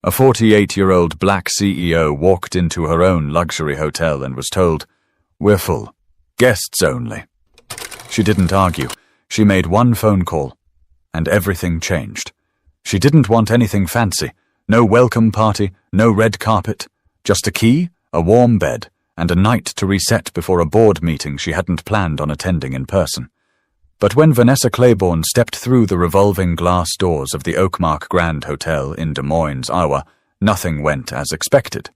A 48-year-old black CEO walked into her own luxury hotel and was told, "We're full. Guests only." She didn't argue. She made one phone call, and everything changed. She didn't want anything fancy. No welcome party, no red carpet. Just a key, a warm bed, and a night to reset before a board meeting she hadn't planned on attending in person. But when Vanessa Claiborne stepped through the revolving glass doors of the Oakmark Grand Hotel in Des Moines, Iowa, nothing went as expected.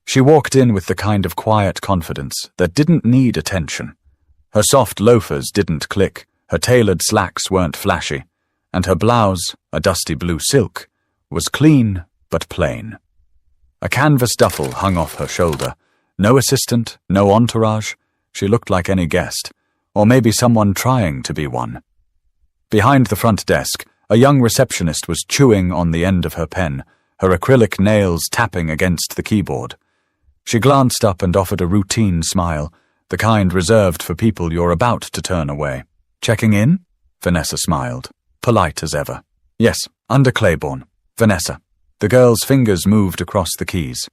She walked in with the kind of quiet confidence that didn't need attention. Her soft loafers didn't click, her tailored slacks weren't flashy, and her blouse, a dusty blue silk, was clean but plain. A canvas duffel hung off her shoulder. No assistant, no entourage. She looked like any guest, or maybe someone trying to be one. Behind the front desk, a young receptionist was chewing on the end of her pen, her acrylic nails tapping against the keyboard. She glanced up and offered a routine smile, the kind reserved for people you're about to turn away. "Checking in?" Vanessa smiled, polite as ever. "Yes, under Claiborne. Vanessa." The girl's fingers moved across the keys,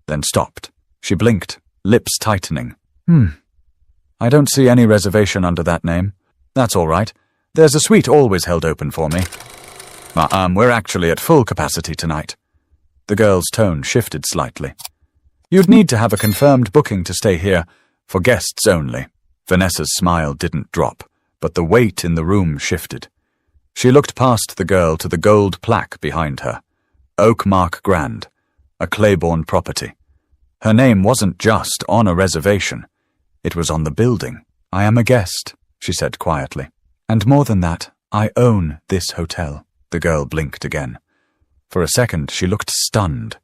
then stopped. She blinked, lips tightening. I don't see any reservation under that name. That's all right. There's a suite always held open for me." We're actually at full capacity tonight." The girl's tone shifted slightly. "You'd need to have a confirmed booking to stay here, for guests only." Vanessa's smile didn't drop, but the weight in the room shifted. She looked past the girl to the gold plaque behind her. Oakmark Grand, a Claiborne property. Her name wasn't just on a reservation. It was on the building. "I am a guest," she said quietly. "And more than that, I own this hotel." The girl blinked again. For a second, she looked stunned,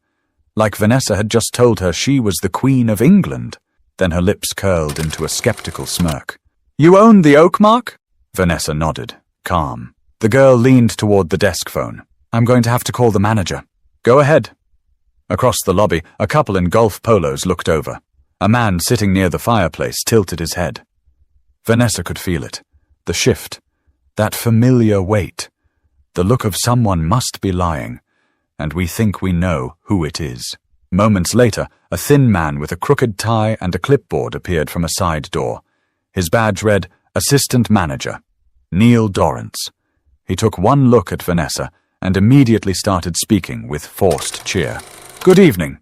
like Vanessa had just told her she was the Queen of England. Then her lips curled into a skeptical smirk. "You own the Oakmark?" Vanessa nodded, calm. The girl leaned toward the desk phone. "I'm going to have to call the manager." "Go ahead." Across the lobby, a couple in golf polos looked over. A man sitting near the fireplace tilted his head. Vanessa could feel it. The shift. That familiar weight. The look of someone must be lying, and we think we know who it is. Moments later, a thin man with a crooked tie and a clipboard appeared from a side door. His badge read, "Assistant Manager, Neil Dorrance." He took one look at Vanessa and immediately started speaking with forced cheer. "Good evening.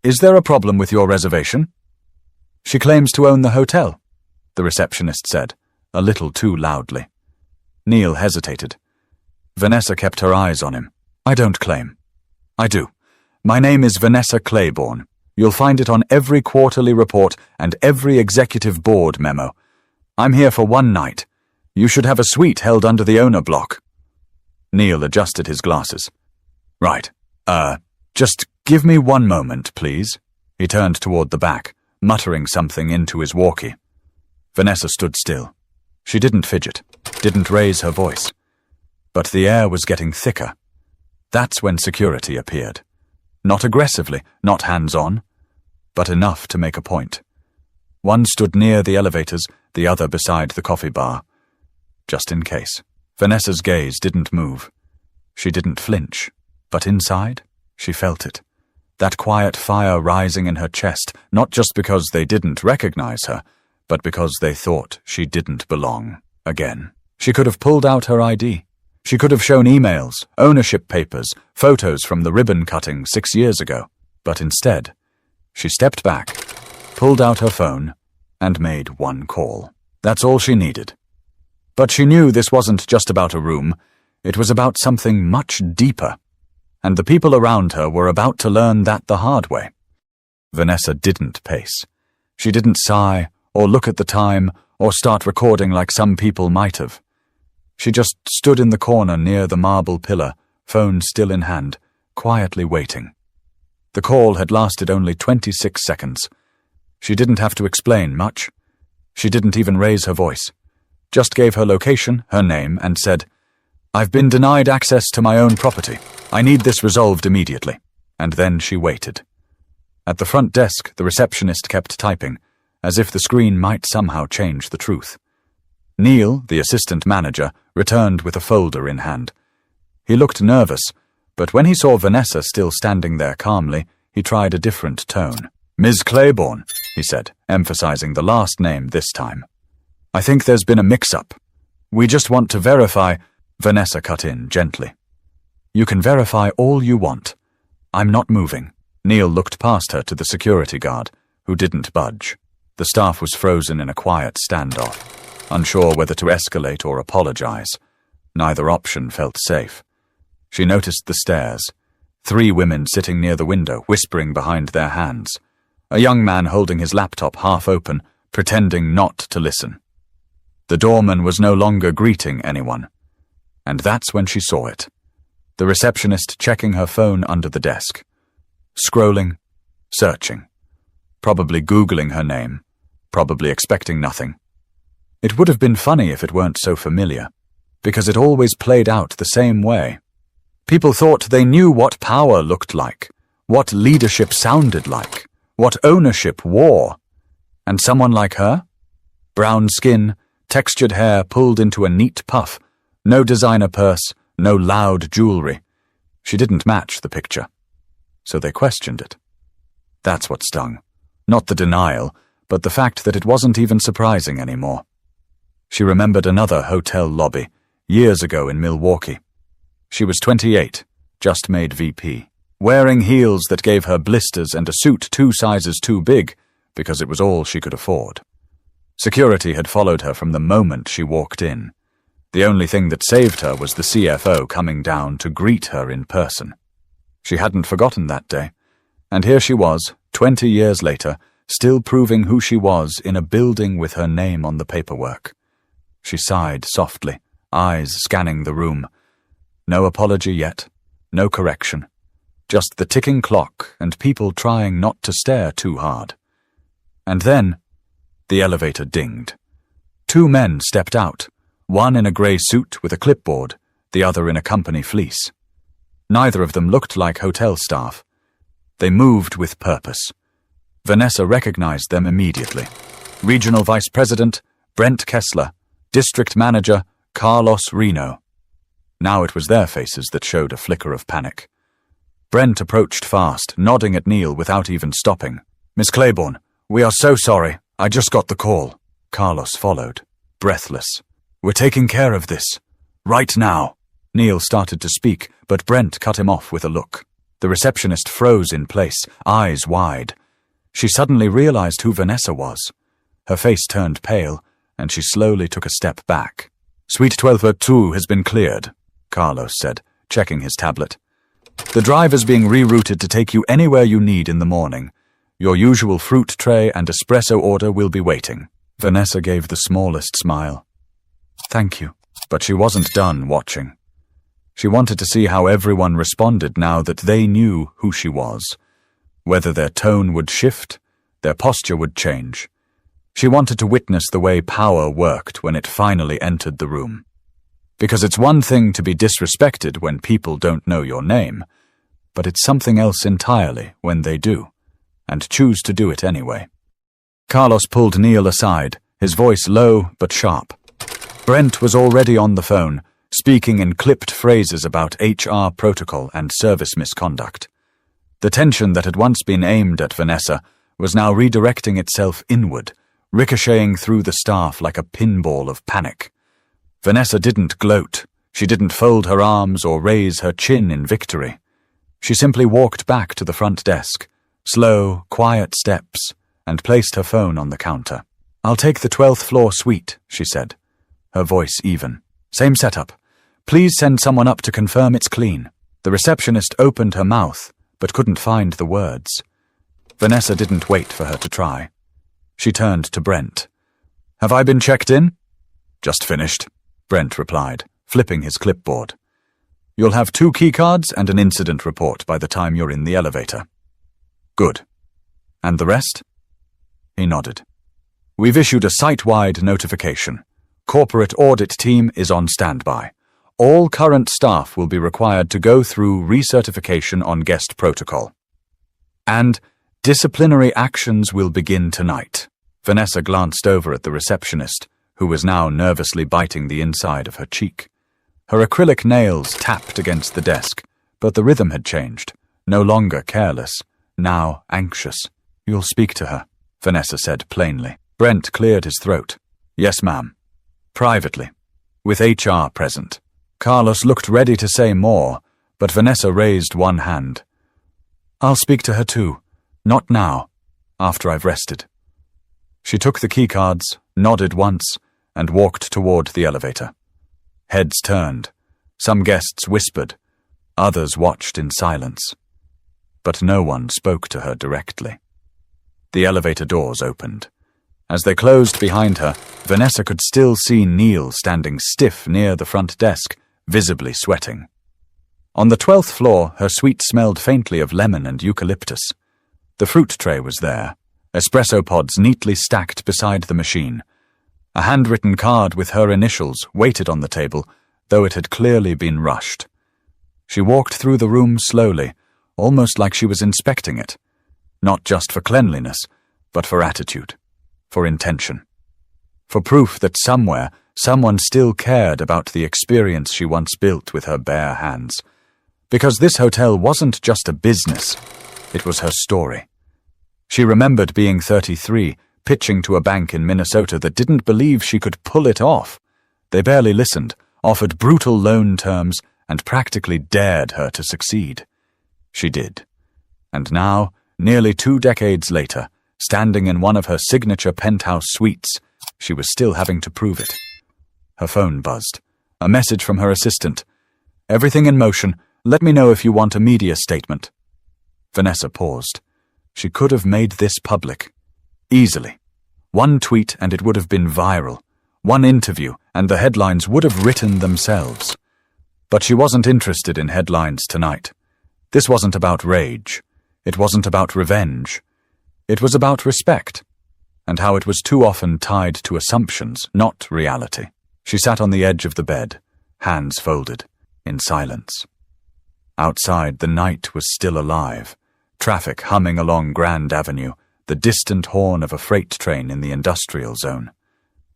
Is there a problem with your reservation?" "She claims to own the hotel," the receptionist said, a little too loudly. Neil hesitated. Vanessa kept her eyes on him. "I don't claim." "I do. My name is Vanessa Claiborne. You'll find it on every quarterly report and every executive board memo. I'm here for one night. You should have a suite held under the owner block." Neil adjusted his glasses. "Right. Just give me one moment, please." He turned toward the back, muttering something into his walkie. Vanessa stood still. She didn't fidget, didn't raise her voice. But the air was getting thicker. That's when security appeared. Not aggressively, not hands-on, but enough to make a point. One stood near the elevators, the other beside the coffee bar. Just in case. Vanessa's gaze didn't move. She didn't flinch, but inside, she felt it. That quiet fire rising in her chest, not just because they didn't recognize her, but because they thought she didn't belong again. She could have pulled out her ID. She could have shown emails, ownership papers, photos from the ribbon cutting 6 years ago. But instead, she stepped back, pulled out her phone, and made one call. That's all she needed. But she knew this wasn't just about a room. It was about something much deeper. And the people around her were about to learn that the hard way. Vanessa didn't pace. She didn't sigh, or look at the time, or start recording like some people might have. She just stood in the corner near the marble pillar, phone still in hand, quietly waiting. The call had lasted only 26 seconds. She didn't have to explain much. She didn't even raise her voice. Just gave her location, her name, and said, "I've been denied access to my own property. I need this resolved immediately." And then she waited. At the front desk, the receptionist kept typing, as if the screen might somehow change the truth. Neil, the assistant manager, returned with a folder in hand. He looked nervous, But when he saw Vanessa still standing there calmly, he tried a different tone. "Ms. Claiborne," he said, emphasizing the last name this time. "I think there's been a mix-up. We just want to verify—" Vanessa cut in gently. "You can verify all you want. I'm not moving." Neil looked past her to the security guard, who didn't budge. The staff was frozen in a quiet standoff, unsure whether to escalate or apologize. Neither option felt safe. She noticed the stairs. 3 women sitting near the window, whispering behind their hands. A young man holding his laptop half open, pretending not to listen. The doorman was no longer greeting anyone. And that's when she saw it. The receptionist checking her phone under the desk. Scrolling, searching. Probably Googling her name. Probably expecting nothing. It would have been funny if it weren't so familiar, because it always played out the same way. People thought they knew what power looked like, what leadership sounded like, what ownership wore. And someone like her? Brown skin, textured hair pulled into a neat puff, no designer purse, no loud jewelry. She didn't match the picture. So they questioned it. That's what stung. Not the denial, but the fact that it wasn't even surprising anymore. She remembered another hotel lobby, years ago in Milwaukee. She was 28, just made VP, wearing heels that gave her blisters and a suit 2 sizes too big, because it was all she could afford. Security had followed her from the moment she walked in. The only thing that saved her was the CFO coming down to greet her in person. She hadn't forgotten that day, and here she was, 20 years later, still proving who she was in a building with her name on the paperwork. She sighed softly, eyes scanning the room. No apology yet, no correction. Just the ticking clock and people trying not to stare too hard. And then, the elevator dinged. 2 men stepped out, one in a grey suit with a clipboard, the other in a company fleece. Neither of them looked like hotel staff. They moved with purpose. Vanessa recognized them immediately. Regional Vice President, Brent Kessler. District Manager, Carlos Reno. Now it was their faces that showed a flicker of panic. Brent approached fast, nodding at Neil without even stopping. "Miss Claiborne, we are so sorry. I just got the call." Carlos followed, breathless. "We're taking care of this. Right now." Neil started to speak, but Brent cut him off with a look. The receptionist froze in place, eyes wide. She suddenly realized who Vanessa was. Her face turned pale, and she slowly took a step back. "Suite 1202 has been cleared," Carlos said, checking his tablet. "The drive is being rerouted to take you anywhere you need in the morning. Your usual fruit tray and espresso order will be waiting." Vanessa gave the smallest smile. "Thank you." But she wasn't done watching. She wanted to see how everyone responded now that they knew who she was. Whether their tone would shift, their posture would change. She wanted to witness the way power worked when it finally entered the room. Because it's one thing to be disrespected when people don't know your name, but it's something else entirely when they do, and choose to do it anyway. Carlos pulled Neil aside, his voice low but sharp. Brent was already on the phone, speaking in clipped phrases about HR protocol and service misconduct. The tension that had once been aimed at Vanessa was now redirecting itself inward, ricocheting through the staff like a pinball of panic. Vanessa didn't gloat. She didn't fold her arms or raise her chin in victory. She simply walked back to the front desk, slow, quiet steps, and placed her phone on the counter. "I'll take the 12th floor suite," she said, her voice even. "Same setup. Please send someone up to confirm it's clean." The receptionist opened her mouth, but couldn't find the words. Vanessa didn't wait for her to try. She turned to Brent. "Have I been checked in?" "Just finished," Brent replied, flipping his clipboard. "You'll have 2 keycards and an incident report by the time you're in the elevator." "Good. And the rest?" He nodded. "We've issued a site-wide notification. Corporate audit team is on standby. All current staff will be required to go through recertification on guest protocol. And disciplinary actions will begin tonight." Vanessa glanced over at the receptionist, who was now nervously biting the inside of her cheek. Her acrylic nails tapped against the desk, But the rhythm had changed, no longer careless, now anxious. "You'll speak to her," Vanessa said plainly. Brent cleared his throat. "Yes, ma'am." Privately, with HR present. Carlos looked ready to say more, but Vanessa raised one hand. "I'll speak to her too. Not now. After I've rested." She took the keycards, nodded once, and walked toward the elevator. Heads turned. Some guests whispered. Others watched in silence. But no one spoke to her directly. The elevator doors opened. As they closed behind her, Vanessa could still see Neil standing stiff near the front desk, visibly sweating. On the 12th floor, her suite smelled faintly of lemon and eucalyptus. The fruit tray was there, espresso pods neatly stacked beside the machine. A handwritten card with her initials waited on the table, though it had clearly been rushed. She walked through the room slowly, almost like she was inspecting it, not just for cleanliness, but for attitude, for intention, for proof that somewhere someone still cared about the experience she once built with her bare hands. Because this hotel wasn't just a business, it was her story. She remembered being 33, pitching to a bank in Minnesota that didn't believe she could pull it off. They barely listened, offered brutal loan terms, and practically dared her to succeed. She did. And now, nearly 2 decades later, standing in one of her signature penthouse suites, she was still having to prove it. Her phone buzzed. A message from her assistant. "Everything in motion. Let me know if you want a media statement." Vanessa paused. She could have made this public. Easily. One tweet and it would have been viral. One interview and the headlines would have written themselves. But she wasn't interested in headlines tonight. This wasn't about rage. It wasn't about revenge. It was about respect, and how it was too often tied to assumptions, not reality. She sat on the edge of the bed, hands folded, in silence. Outside, the night was still alive, traffic humming along Grand Avenue, the distant horn of a freight train in the industrial zone.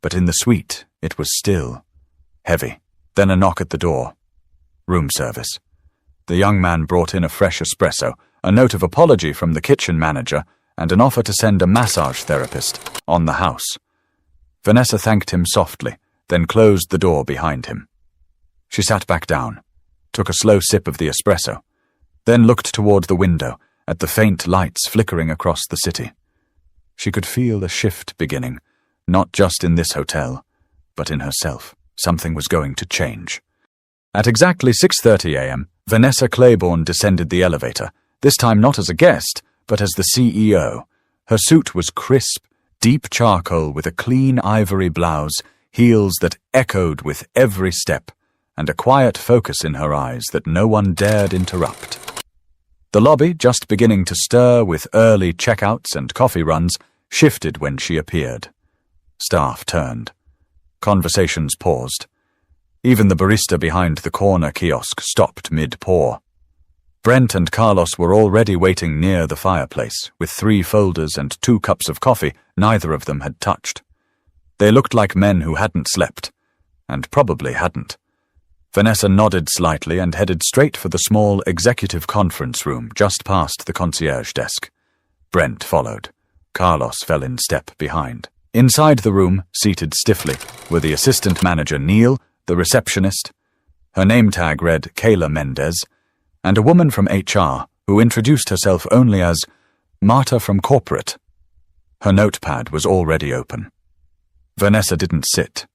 But in the suite, it was still, heavy. Then a knock at the door. Room service. The young man brought in a fresh espresso, a note of apology from the kitchen manager, and an offer to send a massage therapist on the house. Vanessa thanked him softly, then closed the door behind him. She sat back down, took a slow sip of the espresso, then looked toward the window at the faint lights flickering across the city. She could feel a shift beginning, not just in this hotel, but in herself. Something was going to change. At exactly 6:30 a.m., Vanessa Claiborne descended the elevator, this time not as a guest, but as the CEO. Her suit was crisp, deep charcoal with a clean ivory blouse, heels that echoed with every step, and a quiet focus in her eyes that no one dared interrupt. The lobby, just beginning to stir with early checkouts and coffee runs, shifted when she appeared. Staff turned. Conversations paused. Even the barista behind the corner kiosk stopped mid-pour. Brent and Carlos were already waiting near the fireplace, with 3 folders and 2 cups of coffee neither of them had touched. They looked like men who hadn't slept, and probably hadn't. Vanessa nodded slightly and headed straight for the small executive conference room just past the concierge desk. Brent followed. Carlos fell in step behind. Inside the room, seated stiffly, were the assistant manager Neil, the receptionist. Her name tag read Kayla Mendez, and a woman from HR who introduced herself only as Marta from corporate. Her notepad was already open. Vanessa didn't sit.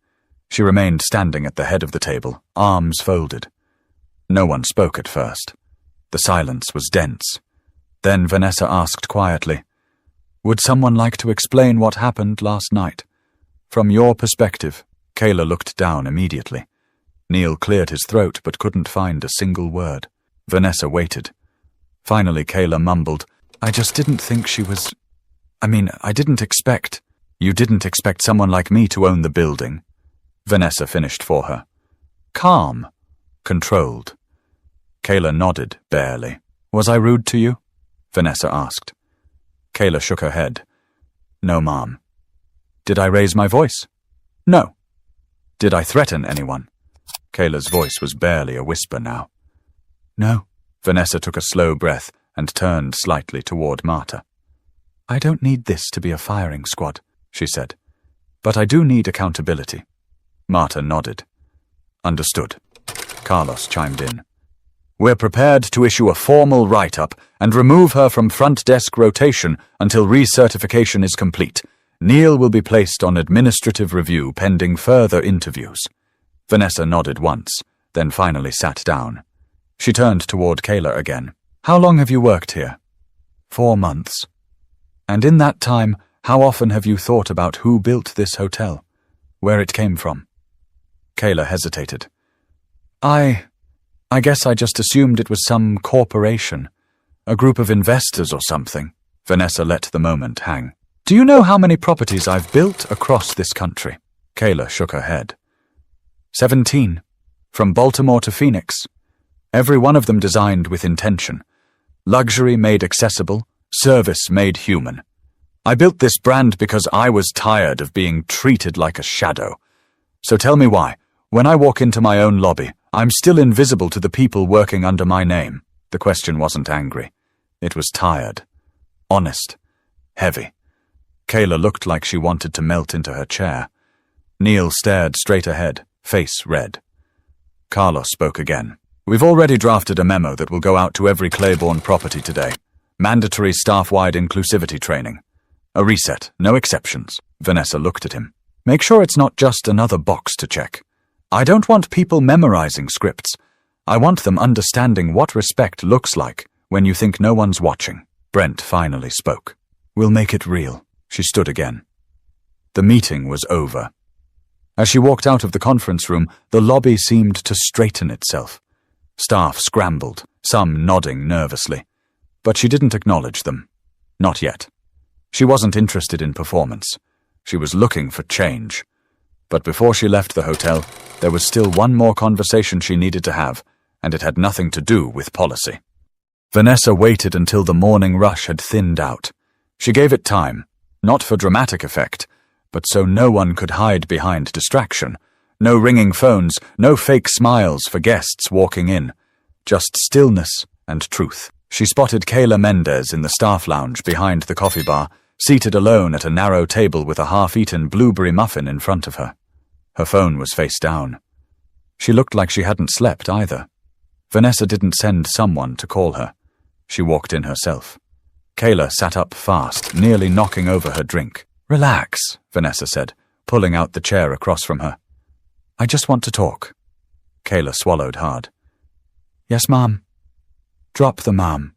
She remained standing at the head of the table, arms folded. No one spoke at first. The silence was dense. Then Vanessa asked quietly, "Would someone like to explain what happened last night? From your perspective." Kayla looked down immediately. Neil cleared his throat but couldn't find a single word. Vanessa waited. Finally, Kayla mumbled, "I just didn't think she was... I didn't expect..." "You didn't expect someone like me to own the building?" Vanessa finished for her. Calm. Controlled. Kayla nodded, barely. "Was I rude to you?" Vanessa asked. Kayla shook her head. "No, ma'am." "Did I raise my voice?" "No." "Did I threaten anyone?" Kayla's voice was barely a whisper now. "No," Vanessa took a slow breath and turned slightly toward Marta. I don't need this to be a firing squad, she said, but I do need accountability. Marta nodded. Understood. Carlos chimed in. We're prepared to issue a formal write-up and remove her from front desk rotation until recertification is complete. Neil will be placed on administrative review pending further interviews. Vanessa nodded once, then finally sat down. She turned toward Kayla again. How long have you worked here? 4 months. And in that time, how often have you thought about who built this hotel? Where it came from? Kayla hesitated. I guess I just assumed it was some corporation. A group of investors or something. Vanessa let the moment hang. Do you know how many properties I've built across this country? Kayla shook her head. 17. From Baltimore to Phoenix. Every one of them designed with intention. Luxury made accessible, service made human. I built this brand because I was tired of being treated like a shadow. So tell me why, when I walk into my own lobby, I'm still invisible to the people working under my name. The question wasn't angry. It was tired. Honest. Heavy. Kayla looked like she wanted to melt into her chair. Neil stared straight ahead, face red. Carlos spoke again. We've already drafted a memo that will go out to every Claiborne property today. Mandatory staff-wide inclusivity training. A reset, no exceptions. Vanessa looked at him. Make sure it's not just another box to check. I don't want people memorizing scripts. I want them understanding what respect looks like when you think no one's watching. Brent finally spoke. We'll make it real. She stood again. The meeting was over. As she walked out of the conference room, the lobby seemed to straighten itself. Staff scrambled, some nodding nervously. But she didn't acknowledge them. Not yet. She wasn't interested in performance. She was looking for change. But before she left the hotel, there was still one more conversation she needed to have, and it had nothing to do with policy. Vanessa waited until the morning rush had thinned out. She gave it time, not for dramatic effect, but so no one could hide behind distraction. No ringing phones, no fake smiles for guests walking in. Just stillness and truth. She spotted Kayla Mendez in the staff lounge behind the coffee bar, seated alone at a narrow table with a half-eaten blueberry muffin in front of her. Her phone was face down. She looked like she hadn't slept either. Vanessa didn't send someone to call her. She walked in herself. Kayla sat up fast, nearly knocking over her drink. Relax, Vanessa said, pulling out the chair across from her. I just want to talk. Kayla swallowed hard. Yes, Mom. Drop the ma'am.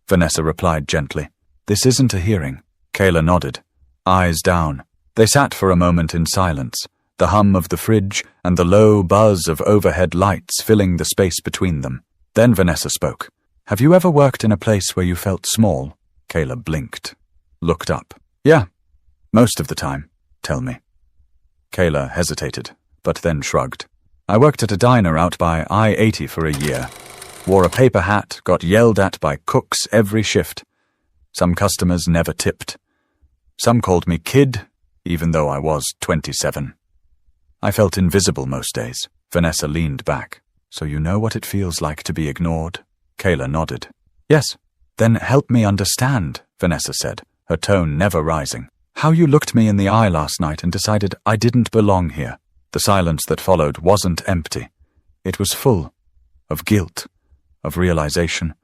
Vanessa replied gently. This isn't a hearing. Kayla nodded, eyes down. They sat for a moment in silence, the hum of the fridge and the low buzz of overhead lights filling the space between them. Then Vanessa spoke. Have you ever worked in a place where you felt small? Kayla blinked, looked up. Yeah, most of the time. Tell me. Kayla hesitated, but then shrugged. I worked at a diner out by I-80 for a year. Wore a paper hat, got yelled at by cooks every shift. Some customers never tipped. Some called me kid, even though I was 27. I felt invisible most days. Vanessa leaned back. So you know what it feels like to be ignored? Kayla nodded. Yes. Then help me understand, Vanessa said, her tone never rising. How you looked me in the eye last night and decided I didn't belong here. The silence that followed wasn't empty. It was full of guilt, of realization,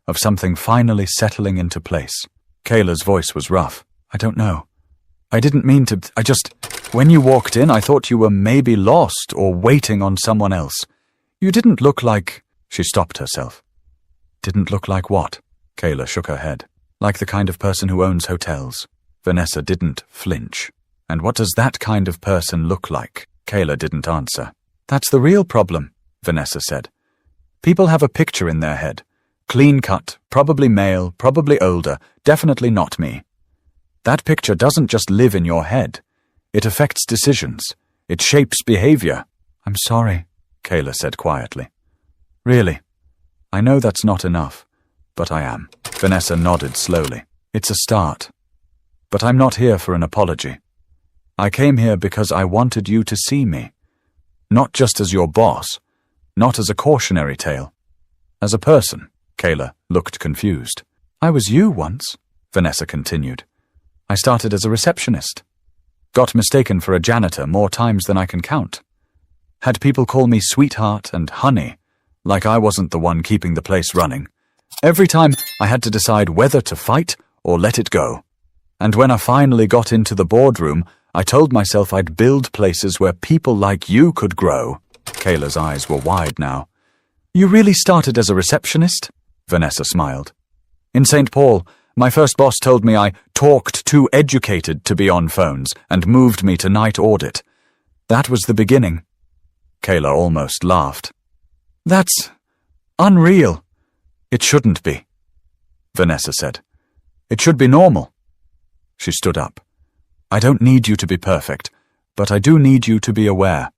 of something finally settling into place. Kayla's voice was rough. I don't know. I didn't mean to. When you walked in, I thought you were maybe lost or waiting on someone else. You didn't look like... She stopped herself. Didn't look like what? Kayla shook her head. Like the kind of person who owns hotels. Vanessa didn't flinch. And what does that kind of person look like? Kayla didn't answer. That's the real problem, Vanessa said. People have a picture in their head. Clean-cut, probably male, probably older, definitely not me. That picture doesn't just live in your head. It affects decisions. It shapes behavior. I'm sorry, Kayla said quietly. Really? I know that's not enough, but I am. Vanessa nodded slowly. It's a start. But I'm not here for an apology. I came here because I wanted you to see me. Not just as your boss, not as a cautionary tale. As a person. Kayla looked confused. I was you once, Vanessa continued. I started as a receptionist. Got mistaken for a janitor more times than I can count. Had people call me sweetheart and honey, like I wasn't the one keeping the place running. Every time I had to decide whether to fight or let it go. And when I finally got into the boardroom, I told myself I'd build places where people like you could grow. Kayla's eyes were wide now. You really started as a receptionist? Vanessa smiled. In St. Paul, my first boss told me I talked too educated to be on phones and moved me to night audit. That was the beginning. Kayla almost laughed. That's unreal. It shouldn't be, Vanessa said. It should be normal. She stood up. I don't need you to be perfect, but I do need you to be aware.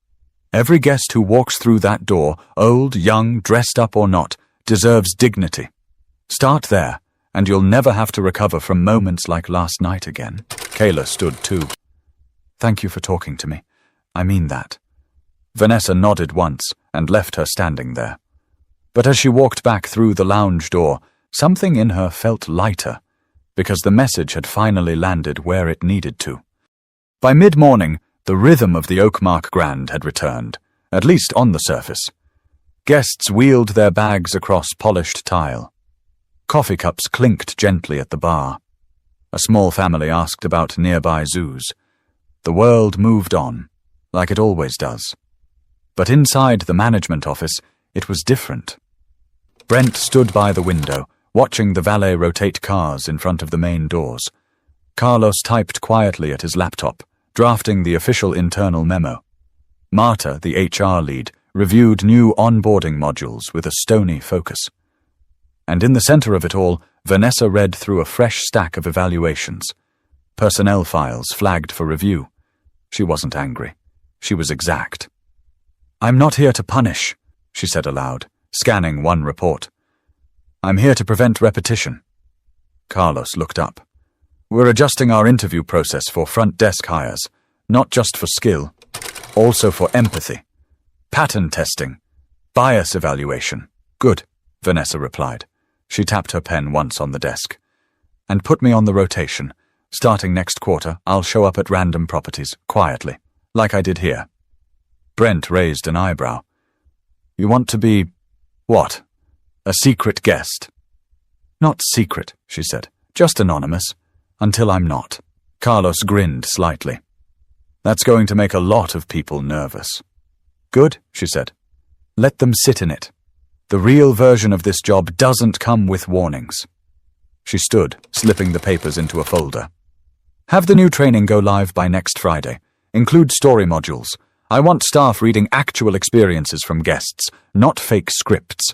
Every guest who walks through that door, old, young, dressed up or not, deserves dignity. Start there, and you'll never have to recover from moments like last night again. Kayla stood too. Thank you for talking to me. I mean that. Vanessa nodded once and left her standing there. But as she walked back through the lounge door, something in her felt lighter, because the message had finally landed where it needed to. By mid-morning, the rhythm of the Oakmark Grand had returned, at least on the surface. Guests wheeled their bags across polished tile. Coffee cups clinked gently at the bar. A small family asked about nearby zoos. The world moved on, like it always does. But inside the management office, it was different. Brent stood by the window, watching the valet rotate cars in front of the main doors. Carlos typed quietly at his laptop, drafting the official internal memo. Marta, the HR lead, reviewed new onboarding modules with a stony focus. And in the center of it all, Vanessa read through a fresh stack of evaluations. Personnel files flagged for review. She wasn't angry. She was exact. I'm not here to punish, she said aloud, scanning one report. I'm here to prevent repetition. Carlos looked up. We're adjusting our interview process for front desk hires, not just for skill, also for empathy. Pattern testing. Bias evaluation. Good, Vanessa replied. She tapped her pen once on the desk. And put me on the rotation. Starting next quarter, I'll show up at random properties, quietly, like I did here. Brent raised an eyebrow. You want to be, what? A secret guest? Not secret, she said. Just anonymous. Until I'm not. Carlos grinned slightly. That's going to make a lot of people nervous. Good, she said. Let them sit in it. The real version of this job doesn't come with warnings. She stood, slipping the papers into a folder. Have the new training go live by next Friday. Include story modules. I want staff reading actual experiences from guests, not fake scripts.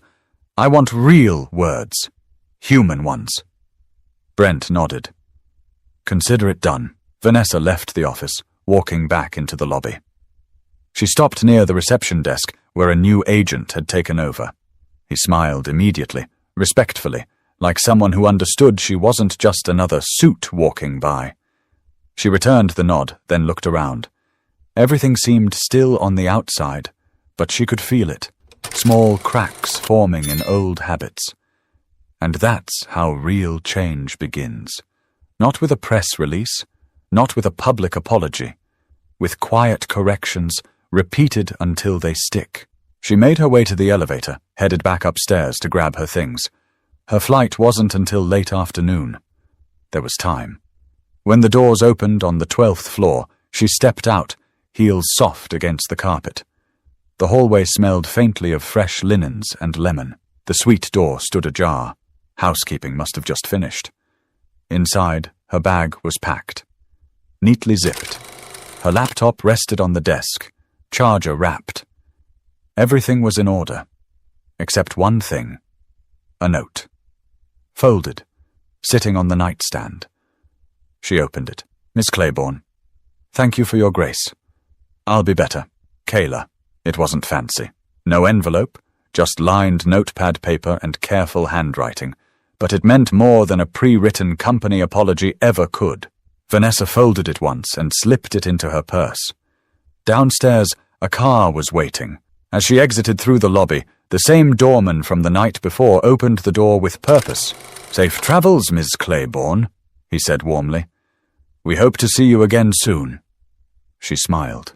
I want real words. Human ones. Brent nodded. Consider it done. Vanessa left the office, walking back into the lobby. She stopped near the reception desk, where a new agent had taken over. He smiled immediately, respectfully, like someone who understood she wasn't just another suit walking by. She returned the nod, then looked around. Everything seemed still on the outside, but she could feel it, small cracks forming in old habits. And that's how real change begins. Not with a press release, not with a public apology, with quiet corrections repeated until they stick. She made her way to the elevator, headed back upstairs to grab her things. Her flight wasn't until late afternoon. There was time. When the doors opened on the 12th floor, she stepped out, heels soft against the carpet. The hallway smelled faintly of fresh linens and lemon. The suite door stood ajar. Housekeeping must have just finished. Inside, her bag was packed. Neatly zipped. Her laptop rested on the desk, charger wrapped. Everything was in order, except one thing. A note. Folded, sitting on the nightstand. She opened it. Miss Claiborne, thank you for your grace. I'll be better. Kayla. It wasn't fancy. No envelope, just lined notepad paper and careful handwriting, but it meant more than a pre-written company apology ever could. Vanessa folded it once and slipped it into her purse. Downstairs, a car was waiting. As she exited through the lobby, The same doorman from the night before opened the door with purpose. "Safe travels, Miss Claiborne," he said warmly. "We hope to see you again soon." She smiled.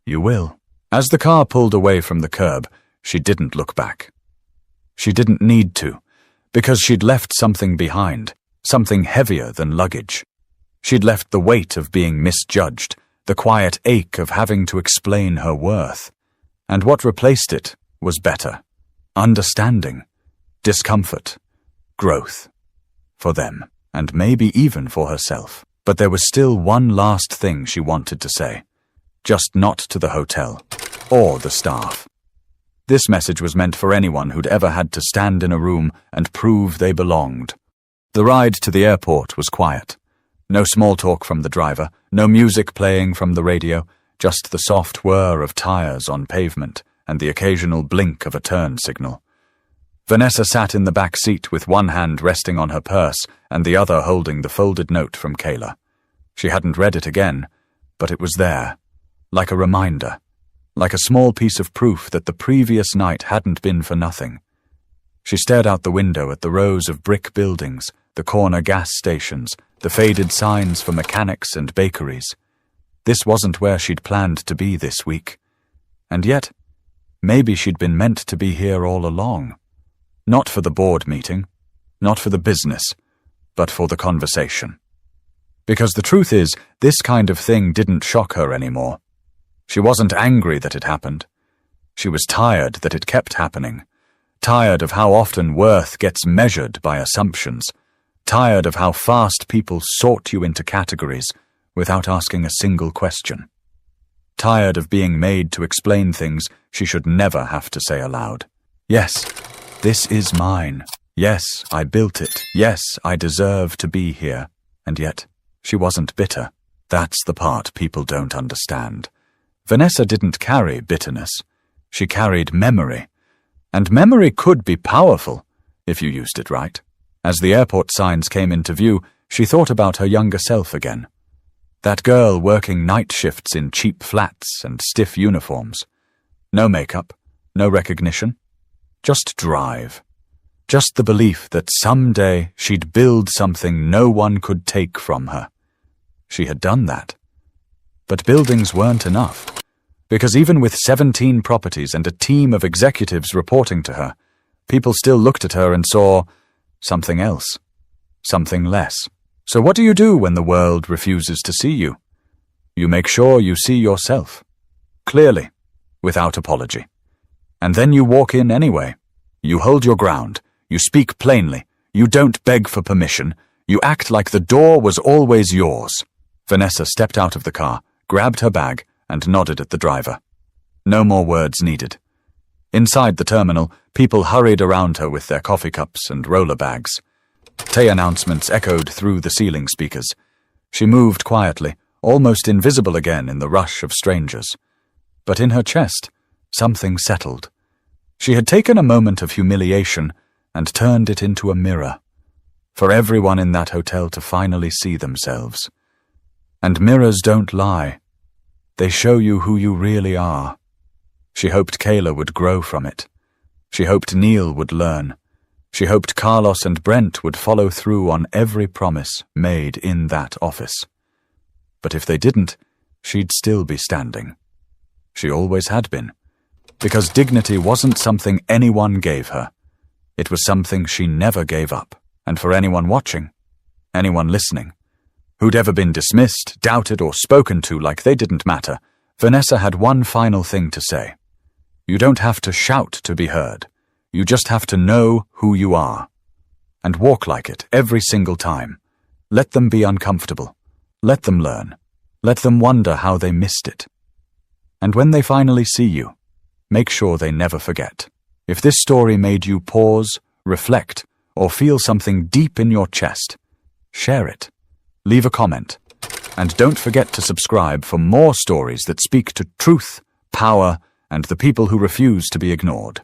"You will." As the car pulled away from the curb, she didn't look back. She didn't need to, because she'd left something behind, something heavier than luggage. She'd left the weight of being misjudged, the quiet ache of having to explain her worth. And what replaced it was better. Understanding, discomfort, growth. For them, and maybe even for herself. But there was still one last thing she wanted to say. Just not to the hotel, or the staff. This message was meant for anyone who'd ever had to stand in a room and prove they belonged. The ride to the airport was quiet. No small talk from the driver, no music playing from the radio, just the soft whir of tires on pavement and the occasional blink of a turn signal. Vanessa sat in the back seat with one hand resting on her purse and the other holding the folded note from Kayla. She hadn't read it again, but it was there, like a reminder, like a small piece of proof that the previous night hadn't been for nothing. She stared out the window at the rows of brick buildings, the corner gas stations, the faded signs for mechanics and bakeries. This wasn't where she'd planned to be this week. And yet, maybe she'd been meant to be here all along. Not for the board meeting, not for the business, but for the conversation. Because the truth is, this kind of thing didn't shock her anymore. She wasn't angry that it happened. She was tired that it kept happening. Tired of how often worth gets measured by assumptions. Tired of how fast people sort you into categories without asking a single question. Tired of being made to explain things she should never have to say aloud. Yes, this is mine. Yes, I built it. Yes, I deserve to be here. And yet, she wasn't bitter. That's the part people don't understand. Vanessa didn't carry bitterness. She carried memory. And memory could be powerful, if you used it right. As the airport signs came into view, she thought about her younger self again. That girl working night shifts in cheap flats and stiff uniforms. No makeup, no recognition. Just drive. Just the belief that someday she'd build something no one could take from her. She had done that. But buildings weren't enough. Because even with 17 properties and a team of executives reporting to her, people still looked at her and saw something else, something less. So what do you do when the world refuses to see you? You make sure you see yourself, clearly, without apology. And then you walk in anyway. You hold your ground. You speak plainly. You don't beg for permission. You act like the door was always yours. Vanessa stepped out of the car, grabbed her bag, and nodded at the driver. No more words needed. Inside the terminal, people hurried around her with their coffee cups and roller bags. Tea announcements echoed through the ceiling speakers. She moved quietly, almost invisible again in the rush of strangers. But in her chest, something settled. She had taken a moment of humiliation and turned it into a mirror, for everyone in that hotel to finally see themselves. And mirrors don't lie. They show you who you really are. She hoped Kayla would grow from it. She hoped Neil would learn. She hoped Carlos and Brent would follow through on every promise made in that office. But if they didn't, she'd still be standing. She always had been. Because dignity wasn't something anyone gave her. It was something she never gave up. And for anyone watching, anyone listening, who'd ever been dismissed, doubted, or spoken to like they didn't matter, Vanessa had one final thing to say. You don't have to shout to be heard. You just have to know who you are. And walk like it every single time. Let them be uncomfortable. Let them learn. Let them wonder how they missed it. And when they finally see you, make sure they never forget. If this story made you pause, reflect, or feel something deep in your chest, share it. Leave a comment. And don't forget to subscribe for more stories that speak to truth, power, and the people who refuse to be ignored.